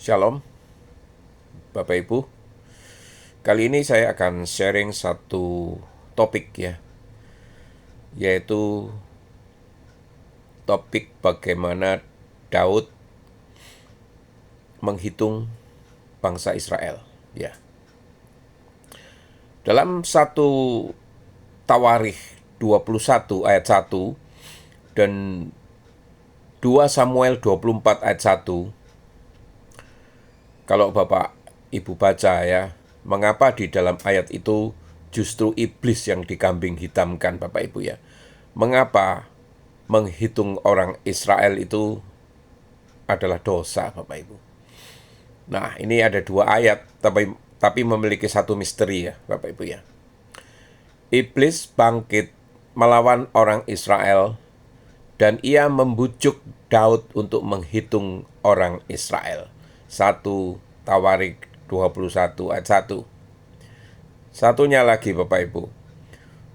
Shalom, Bapak Ibu. Kali ini saya akan sharing satu topik ya, yaitu topik bagaimana Daud menghitung bangsa Israel. Ya, dalam satu Tawarikh 21 ayat 1 dan 2 Samuel 24 ayat 1, kalau Bapak Ibu baca ya, mengapa di dalam ayat itu justru iblis yang dikambing hitamkan Bapak Ibu ya. Mengapa menghitung orang Israel itu adalah dosa Bapak Ibu. Nah, ini ada dua ayat tapi memiliki satu misteri ya Bapak Ibu ya. Iblis bangkit melawan orang Israel dan ia membujuk Daud untuk menghitung orang Israel. 1 Tawarikh 21 ayat 1. Satunya lagi Bapak Ibu.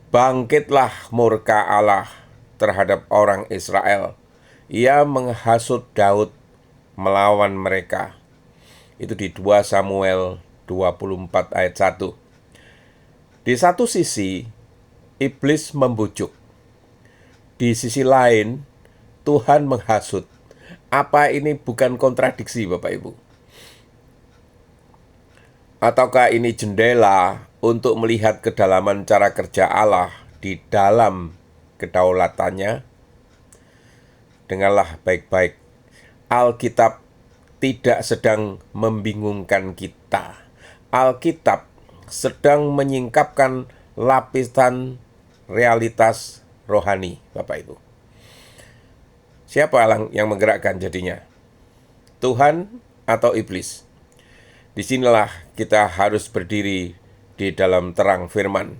Bangkitlah murka Allah terhadap orang Israel. Ia menghasut Daud melawan mereka. Itu di 2 Samuel 24 ayat 1. Di satu sisi, iblis membujuk. Di sisi lain, Tuhan menghasut. Apa ini bukan kontradiksi Bapak Ibu? Ataukah ini jendela untuk melihat kedalaman cara kerja Allah di dalam kedaulatannya? Dengarlah baik-baik. Alkitab tidak sedang membingungkan kita. Alkitab sedang menyingkapkan lapisan realitas rohani, Bapak Ibu. Siapa yang menggerakkan jadinya? Tuhan atau iblis? Disinilah kita harus berdiri di dalam terang firman.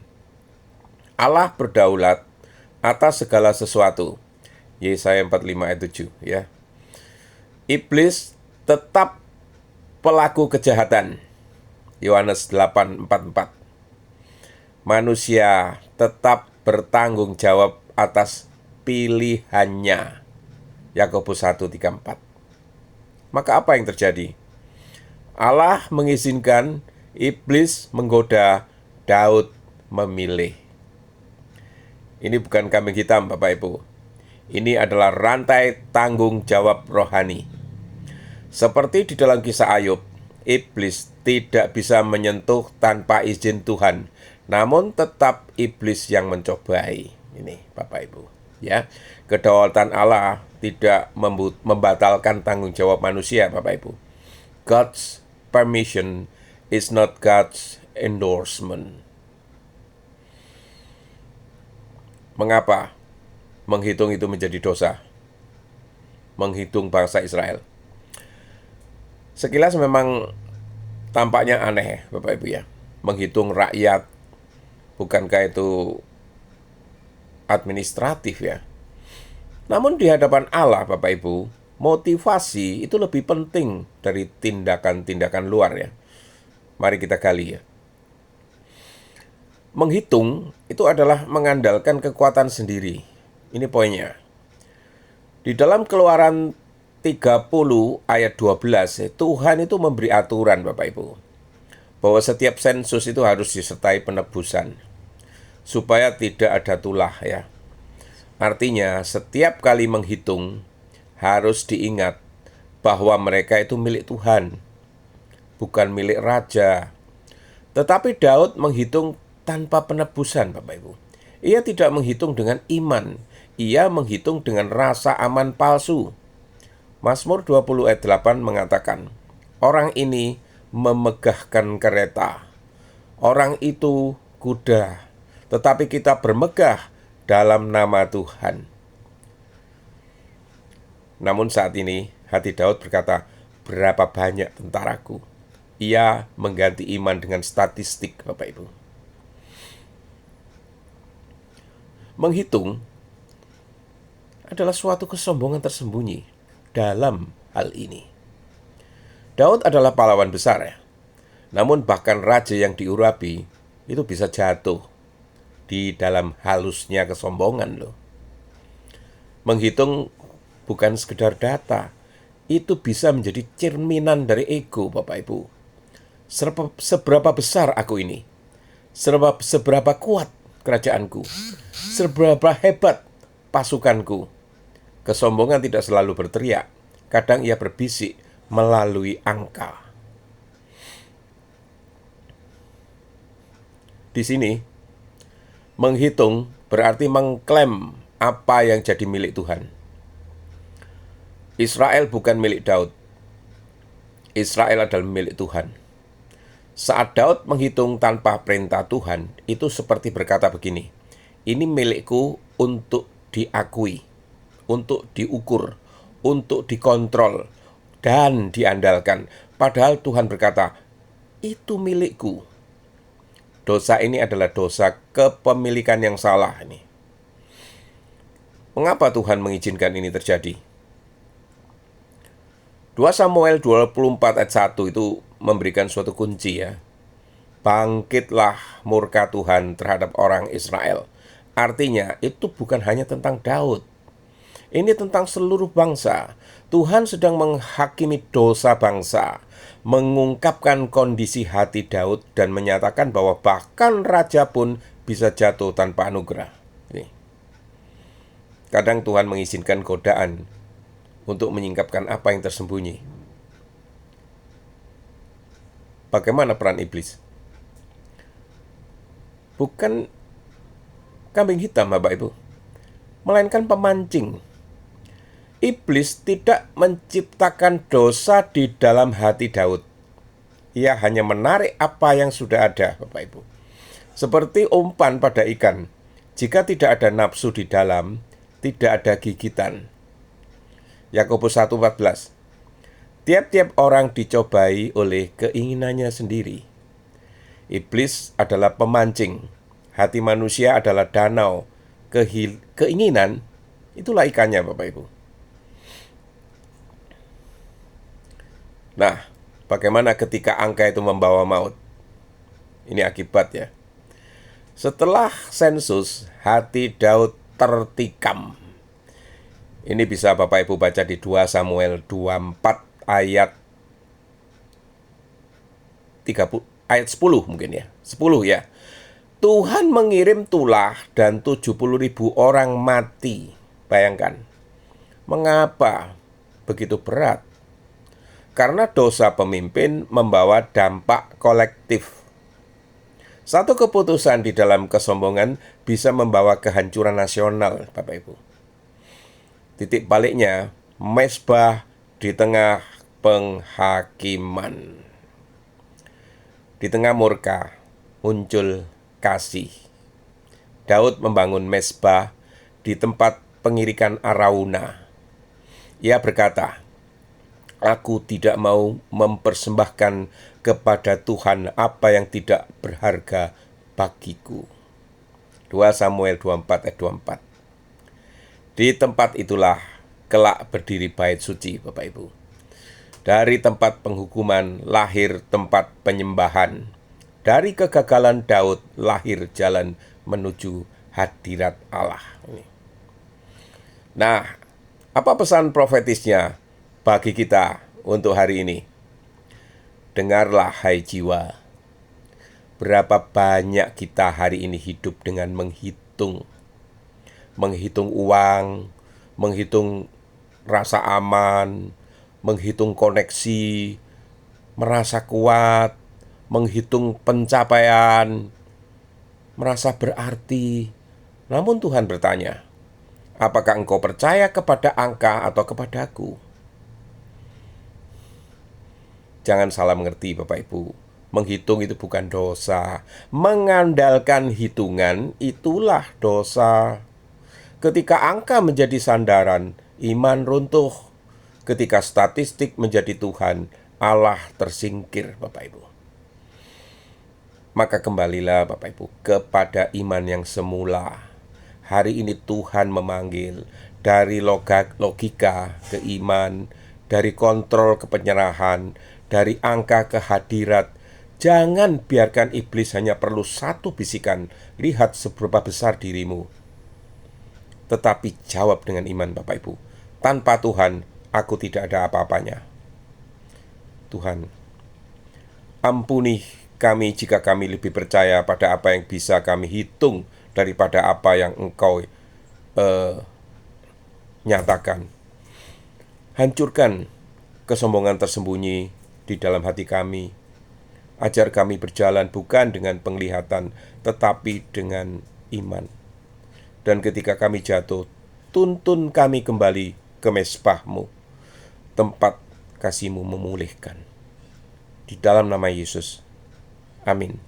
Allah berdaulat atas segala sesuatu. Yesaya 45 ayat 7 ya. Iblis tetap pelaku kejahatan. Yohanes 8:44. Manusia tetap bertanggung jawab atas pilihannya. Yakobus 1:3-4. Maka apa yang terjadi? Allah mengizinkan iblis menggoda, Daud memilih. Ini bukan kambing hitam Bapak Ibu. Ini adalah rantai tanggung jawab rohani. Seperti di dalam kisah Ayub, iblis tidak bisa menyentuh tanpa izin Tuhan. Namun tetap iblis yang mencobai. Ini Bapak Ibu. Ya, kedaulatan Allah tidak membatalkan tanggung jawab manusia Bapak Ibu. God's permission is not God's endorsement. Mengapa menghitung itu menjadi dosa? Menghitung bangsa Israel. Sekilas memang tampaknya aneh, Bapak Ibu ya. Menghitung rakyat, bukankah itu administratif ya? Namun di hadapan Allah, Bapak Ibu, motivasi itu lebih penting dari tindakan-tindakan luar ya. Mari kita gali ya. Menghitung itu adalah mengandalkan kekuatan sendiri. Ini poinnya. Di dalam Keluaran 30 ayat 12, Tuhan itu memberi aturan Bapak Ibu, bahwa setiap sensus itu harus disertai penebusan, supaya tidak ada tulah ya. Artinya setiap kali menghitung, harus diingat bahwa mereka itu milik Tuhan, bukan milik raja. Tetapi Daud menghitung tanpa penebusan, Bapak Ibu. Ia tidak menghitung dengan iman. Ia menghitung dengan rasa aman palsu. Mazmur 20 ayat 8 mengatakan, orang ini memegahkan kereta, orang itu kuda, tetapi kita bermegah dalam nama Tuhan. Namun saat ini hati Daud berkata, berapa banyak tentaraku. Ia mengganti iman dengan statistik Bapak Ibu. Menghitung adalah suatu kesombongan tersembunyi dalam hal ini. Daud adalah pahlawan besar ya. Namun bahkan raja yang diurapi itu bisa jatuh di dalam halusnya kesombongan loh. Menghitung bukan sekedar data, itu bisa menjadi cerminan dari ego, Bapak Ibu. Seberapa besar aku ini? Seberapa kuat kerajaanku? Seberapa hebat pasukanku? Kesombongan tidak selalu berteriak. Kadang ia berbisik melalui angka. Di sini, menghitung berarti mengklaim apa yang jadi milik Tuhan. Israel bukan milik Daud. Israel adalah milik Tuhan. Saat Daud menghitung tanpa perintah Tuhan, itu seperti berkata begini, ini milikku untuk diakui, untuk diukur, untuk dikontrol, dan diandalkan. Padahal Tuhan berkata, itu milikku. Dosa ini adalah dosa kepemilikan yang salah ini. Mengapa Tuhan mengizinkan ini terjadi? 2 Samuel 24 ayat 1 itu memberikan suatu kunci ya. Bangkitlah murka Tuhan terhadap orang Israel. Artinya itu bukan hanya tentang Daud. Ini tentang seluruh bangsa. Tuhan sedang menghakimi dosa bangsa, mengungkapkan kondisi hati Daud dan menyatakan bahwa bahkan raja pun bisa jatuh tanpa anugerah. Kadang Tuhan mengizinkan godaan untuk menyingkapkan apa yang tersembunyi. Bagaimana peran iblis? Bukan kambing hitam, Bapak Ibu, melainkan pemancing. Iblis tidak menciptakan dosa di dalam hati Daud. Ia hanya menarik apa yang sudah ada, Bapak Ibu. Seperti umpan pada ikan. Jika tidak ada nafsu di dalam, tidak ada gigitan. Yakobus 1:14. Tiap-tiap orang dicobai oleh keinginannya sendiri. Iblis adalah pemancing. Hati manusia adalah danau. Keinginan, itulah ikannya, Bapak Ibu. Nah, bagaimana ketika angka itu membawa maut? Ini akibat ya. Setelah sensus, hati Daud tertikam. Ini bisa Bapak Ibu baca di 2 Samuel 24 ayat 30 ayat 10 mungkin ya. 10 ya. Tuhan mengirim tulah dan 70.000 orang mati. Bayangkan. Mengapa begitu berat? Karena dosa pemimpin membawa dampak kolektif. Satu keputusan di dalam kesombongan bisa membawa kehancuran nasional, Bapak Ibu. Titik baliknya, mezbah di tengah penghakiman. Di tengah murka, muncul kasih. Daud membangun mezbah di tempat pengirikan Arauna. Ia berkata, aku tidak mau mempersembahkan kepada Tuhan apa yang tidak berharga bagiku. 2 Samuel 24 ayat 24. Di tempat itulah kelak berdiri bait suci, Bapak Ibu. Dari tempat penghukuman lahir tempat penyembahan. Dari kegagalan Daud lahir jalan menuju hadirat Allah. Nah, apa pesan profetisnya bagi kita untuk hari ini? Dengarlah hai jiwa, berapa banyak kita hari ini hidup dengan menghitung uang, menghitung rasa aman, menghitung koneksi, merasa kuat, menghitung pencapaian, merasa berarti. Namun Tuhan bertanya, apakah engkau percaya kepada angka atau kepadaku? Jangan salah mengerti Bapak Ibu, menghitung itu bukan dosa. Mengandalkan hitungan itulah dosa. Ketika angka menjadi sandaran, iman runtuh. Ketika statistik menjadi Tuhan, Allah tersingkir, Bapak Ibu. Maka kembalilah Bapak Ibu kepada iman yang semula. Hari ini Tuhan memanggil dari logika ke iman, dari kontrol ke penyerahan, dari angka ke hadirat. Jangan biarkan iblis hanya perlu satu bisikan, lihat seberapa besar dirimu. Tetapi jawab dengan iman Bapak Ibu. Tanpa Tuhan, aku tidak ada apa-apanya. Tuhan, ampuni kami jika kami lebih percaya pada apa yang bisa kami hitung daripada apa yang Engkau nyatakan. Hancurkan kesombongan tersembunyi di dalam hati kami. Ajar kami berjalan bukan dengan penglihatan, tetapi dengan iman. Dan ketika kami jatuh, tuntun kami kembali ke mezbah-Mu, tempat kasih-Mu memulihkan. Di dalam nama Yesus. Amin.